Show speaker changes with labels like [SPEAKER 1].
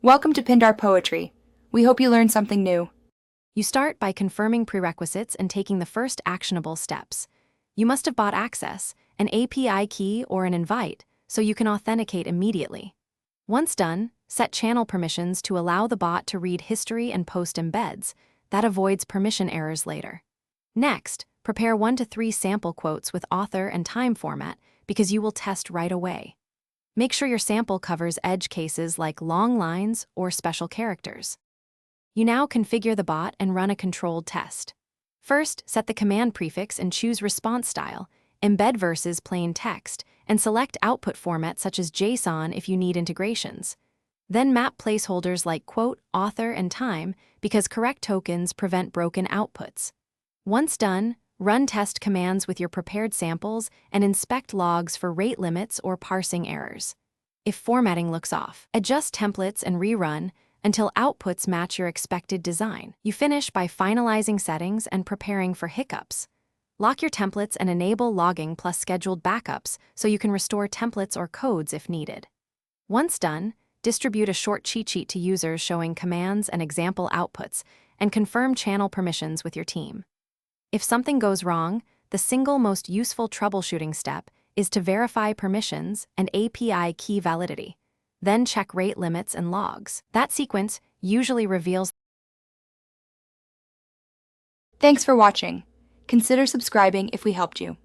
[SPEAKER 1] Welcome to Pindar Poetry. We hope you learned something new.
[SPEAKER 2] You start by confirming prerequisites and taking the first actionable steps. You must have bought access, an API key or an invite, so you can authenticate immediately. Once done, set channel permissions to allow the bot to read history and post embeds. That avoids permission errors later. Next, prepare 1 to 3 sample quotes with author and time format because you will test right away. Make sure your sample covers edge cases like long lines or special characters. You now configure the bot and run a controlled test. First, set the command prefix and choose response style, embed versus plain text, and select output format such as JSON if you need integrations. Then map placeholders like quote, author, and time because correct tokens prevent broken outputs. Once done, run test commands with your prepared samples and inspect logs for rate limits or parsing errors. If formatting looks off, adjust templates and rerun until outputs match your expected design. You finish by finalizing settings and preparing for hiccups. Lock your templates and enable logging plus scheduled backups so you can restore templates or codes if needed. Once done, distribute a short cheat sheet to users showing commands and example outputs, and confirm channel permissions with your team. If something goes wrong, the single most useful troubleshooting step is to verify permissions and API key validity. Then check rate limits and logs. That sequence usually reveals.
[SPEAKER 1] Thanks for watching. Consider subscribing if we helped you.